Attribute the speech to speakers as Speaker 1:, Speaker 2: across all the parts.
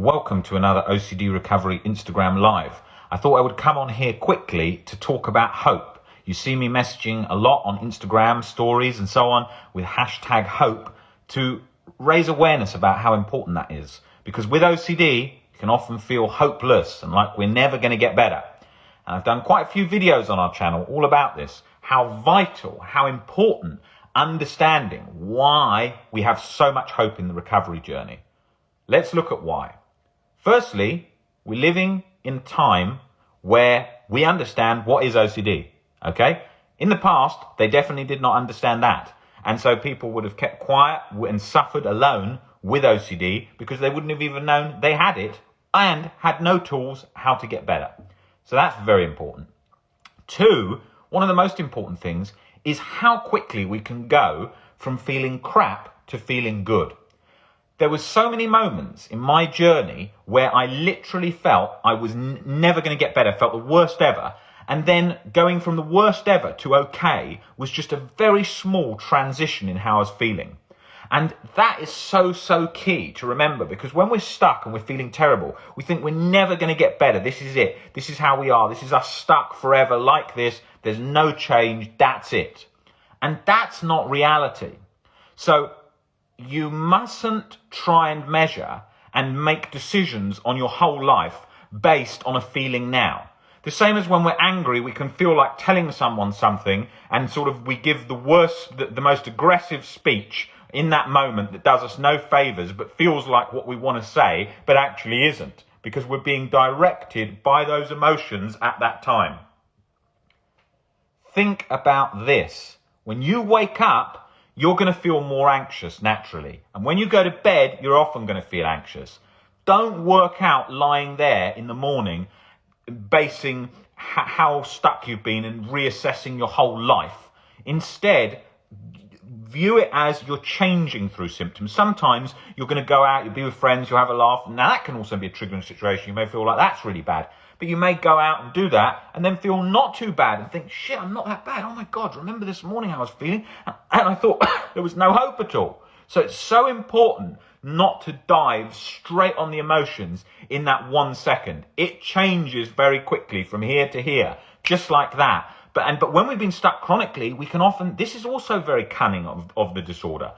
Speaker 1: Welcome to another OCD Recovery Instagram Live. I thought I would come on here quickly to talk about hope. You see me messaging a lot on Instagram stories and so on with hashtag hope to raise awareness about how important that is. Because with OCD, you can often feel hopeless and like we're never going to get better. And I've done quite a few videos on our channel all about this, how vital, how important understanding why we have so much hope in the recovery journey. Let's look at why. Firstly, we're living in a time where we understand what is OCD, okay? In the past, they definitely did not understand that. And so people would have kept quiet and suffered alone with OCD because they wouldn't have even known they had it and had no tools how to get better. So that's very important. Two, one of the most important things is how quickly we can go from feeling crap to feeling good. There were so many moments in my journey where I literally felt I was never going to get better, felt the worst ever. And then going from the worst ever to okay was just a very small transition in how I was feeling. And that is so key to remember, because when we're stuck and we're feeling terrible, we think we're never going to get better. This is it. This is how we are. This is us stuck forever like this. There's no change. That's it. And that's not reality. So you mustn't try and measure and make decisions on your whole life based on a feeling now. The same as when we're angry, we can feel like telling someone something and sort of we give the most aggressive speech in that moment that does us no favors but feels like what we want to say but actually isn't, because we're being directed by those emotions at that time. Think about this. When you wake up, you're going to feel more anxious naturally. And when you go to bed, you're often going to feel anxious. Don't work out lying there in the morning, basing how stuck you've been and reassessing your whole life. Instead, view it as you're changing through symptoms. Sometimes you're going to go out, you'll be with friends, you'll have a laugh. Now that can also be a triggering situation. You may feel like that's really bad. But you may go out and do that and then feel not too bad and think, shit, I'm not that bad. Oh my God, remember this morning how I was feeling? And I thought there was no hope at all. So it's so important not to dive straight on the emotions in that 1 second. It changes very quickly from here to here, just like that. But when we've been stuck chronically, we can often, this is also very cunning of the disorder.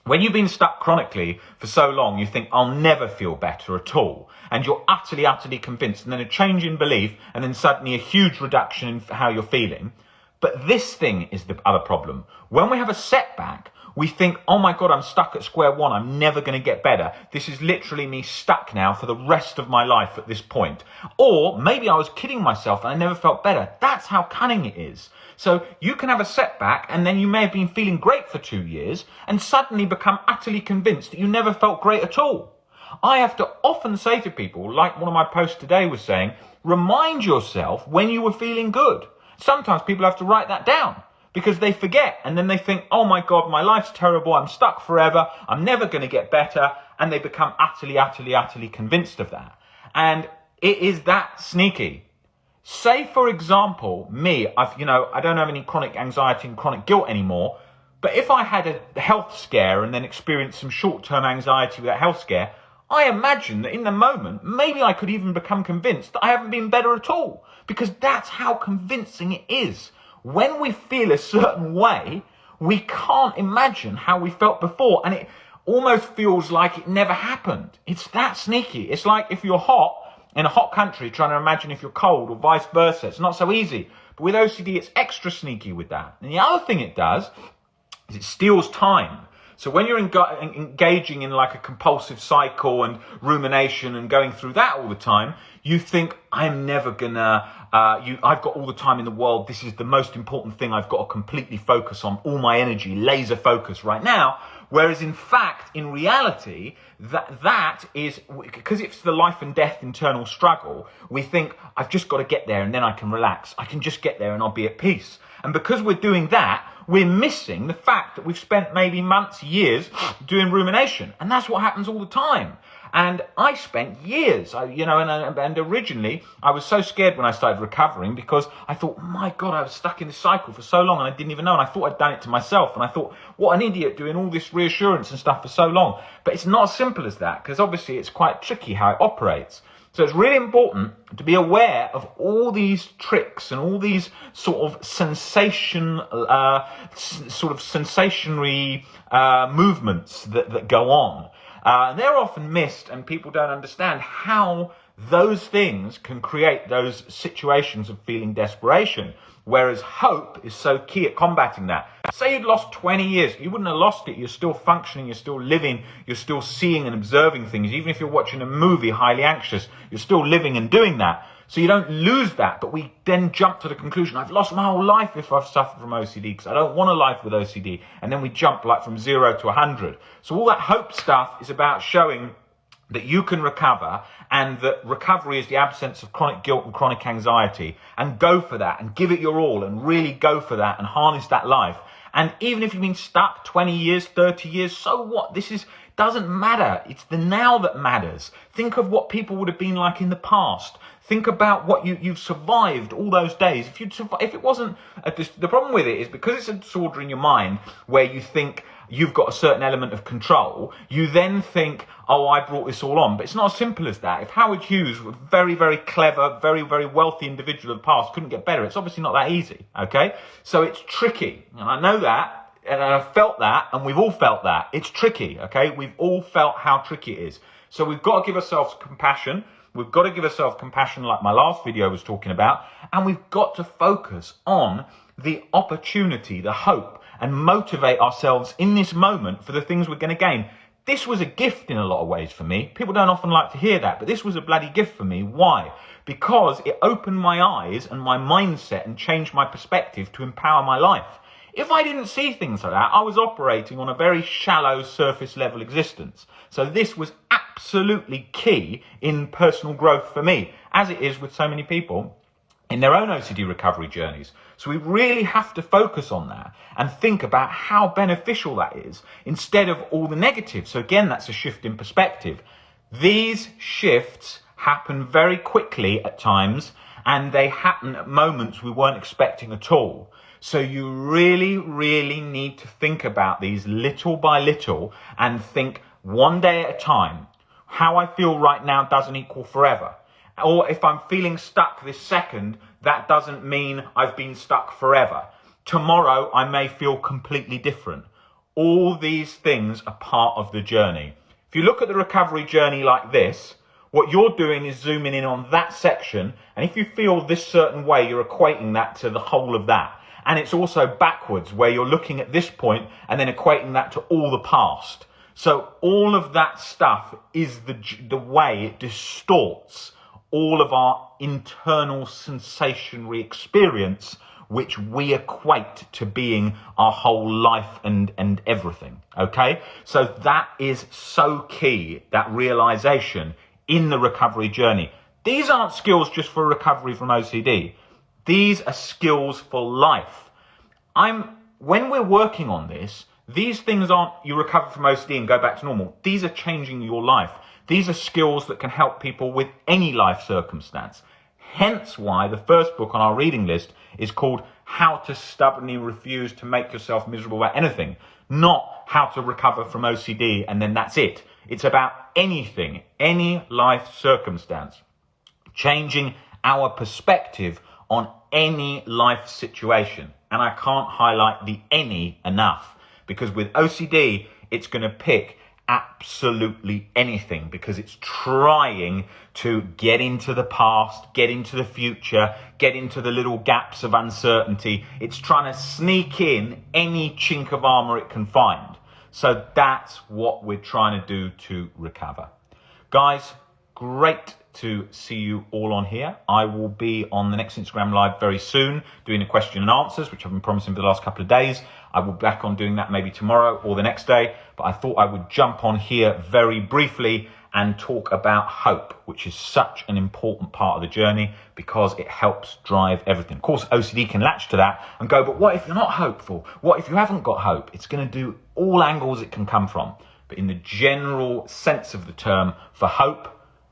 Speaker 1: When you've been stuck chronically for so long, you think, I'll never feel better at all. And you're utterly convinced. And then a change in belief, and then suddenly a huge reduction in how you're feeling. But this thing is the other problem. When we have a setback, we think, oh my God, I'm stuck at square one. I'm never going to get better. This is literally me stuck now for the rest of my life at this point. Or maybe I was kidding myself and I never felt better. That's how cunning it is. So you can have a setback and then you may have been feeling great for 2 years and suddenly become utterly convinced that you never felt great at all. I have to often say to people, like one of my posts today was saying, remind yourself when you were feeling good. Sometimes people have to write that down because they forget and then they think, oh my God, my life's terrible. I'm stuck forever. I'm never going to get better. And they become utterly convinced of that. And it is that sneaky. Say, for example, me, I don't have any chronic anxiety and chronic guilt anymore. But if I had a health scare and then experienced some short-term anxiety with that health scare, I imagine that in the moment, maybe I could even become convinced that I haven't been better at all. Because that's how convincing it is. When we feel a certain way, we can't imagine how we felt before. And it almost feels like it never happened. It's that sneaky. It's like if you're hot, in a hot country, trying to imagine if you're cold or vice versa. It's not so easy. But with OCD, it's extra sneaky with that. And the other thing it does is it steals time. So when you're engaging in like a compulsive cycle and rumination and going through that all the time, you think, I'm never gonna, I've got all the time in the world. This is the most important thing I've got to completely focus on, all my energy, laser focus right now. Whereas in fact, in reality, that is, because it's the life and death internal struggle, we think, I've just got to get there and then I can relax. I can just get there and I'll be at peace. And because we're doing that, we're missing the fact that we've spent maybe months, years doing rumination. And that's what happens all the time. And I spent years, and originally I was so scared when I started recovering because I thought, my God, I was stuck in this cycle for so long and I didn't even know. And I thought I'd done it to myself. And I thought, what an idiot doing all this reassurance and stuff for so long. But it's not as simple as that, because obviously it's quite tricky how it operates. So it's really important to be aware of all these tricks and all these sort of sensationary movements that go on. And they're often missed, and people don't understand how those things can create those situations of feeling desperation. Whereas hope is so key at combating that. Say you'd lost 20 years, you wouldn't have lost it. You're still functioning, you're still living, you're still seeing and observing things. Even if you're watching a movie highly anxious, you're still living and doing that. So you don't lose that. But we then jump to the conclusion, I've lost my whole life if I've suffered from OCD, because I don't want a life with OCD. And then we jump like from 0 to 100. So all that hope stuff is about showing that you can recover, and that recovery is the absence of chronic guilt and chronic anxiety, and go for that and give it your all and really go for that and harness that life. And even if you've been stuck 20 years, 30 years, so what? Doesn't matter. It's the now that matters. Think of what people would have been like in the past. Think about what you've survived all those days. If it wasn't, the problem with it is because it's a disorder in your mind where you think you've got a certain element of control, you then think, oh, I brought this all on. But it's not as simple as that. If Howard Hughes, a very, very clever, very, very wealthy individual of the past, couldn't get better, it's obviously not that easy, okay? So it's tricky, and I know that, and I've felt that, and we've all felt that. It's tricky, okay? We've all felt how tricky it is. So we've got to give ourselves compassion. We've got to give ourselves compassion like my last video was talking about, and we've got to focus on the opportunity, the hope, and motivate ourselves in this moment for the things we're going to gain. This was a gift in a lot of ways for me. People don't often like to hear that, but this was a bloody gift for me. Why? Because it opened my eyes and my mindset and changed my perspective to empower my life. If I didn't see things like that, I was operating on a very shallow surface level existence. So this was absolutely key in personal growth for me, as it is with so many people in their own OCD recovery journeys. So we really have to focus on that and think about how beneficial that is instead of all the negatives. So again, that's a shift in perspective. These shifts happen very quickly at times, and they happen at moments we weren't expecting at all. So you really, really need to think about these little by little and think one day at a time. How I feel right now doesn't equal forever. Or if I'm feeling stuck this second, that doesn't mean I've been stuck forever. Tomorrow, I may feel completely different. All these things are part of the journey. If you look at the recovery journey like this, what you're doing is zooming in on that section. And if you feel this certain way, you're equating that to the whole of that. And it's also backwards, where you're looking at this point and then equating that to all the past. So all of that stuff is the way it distorts all of our internal sensationary experience, which we equate to being our whole life and everything, okay? So that is so key, that realization in the recovery journey. These aren't skills just for recovery from OCD. These are skills for life. When we're working on this, these things aren't you recover from OCD and go back to normal. These are changing your life. These are skills that can help people with any life circumstance. Hence why the first book on our reading list is called How to Stubbornly Refuse to Make Yourself Miserable About Anything, not How to Recover from OCD and then that's it. It's about anything, any life circumstance, changing our perspective on any life situation. And I can't highlight the any enough, because with OCD, it's going to pick absolutely anything, because it's trying to get into the past, get into the future, get into the little gaps of uncertainty. It's trying to sneak in any chink of armor it can find. So that's what we're trying to do to recover. Guys, great to see you all on here. I will be on the next Instagram Live very soon doing the question and answers, which I've been promising for the last couple of days. I will be back on doing that maybe tomorrow or the next day, but I thought I would jump on here very briefly and talk about hope, which is such an important part of the journey because it helps drive everything. Of course, OCD can latch to that and go, but what if you're not hopeful? What if you haven't got hope? It's going to do all angles it can come from. But in the general sense of the term for hope,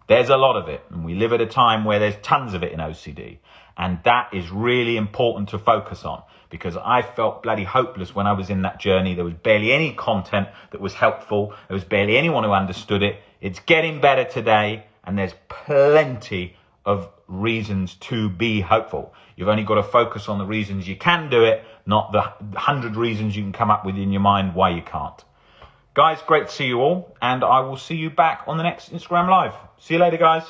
Speaker 1: there's a lot of it. And we live at a time where there's tons of it in OCD. And that is really important to focus on, because I felt bloody hopeless when I was in that journey. There was barely any content that was helpful. There was barely anyone who understood it. It's getting better today, and there's plenty of reasons to be hopeful. You've only got to focus on the reasons you can do it, not the 100 reasons you can come up with in your mind why you can't. Guys, great to see you all, and I will see you back on the next Instagram Live. See you later, guys.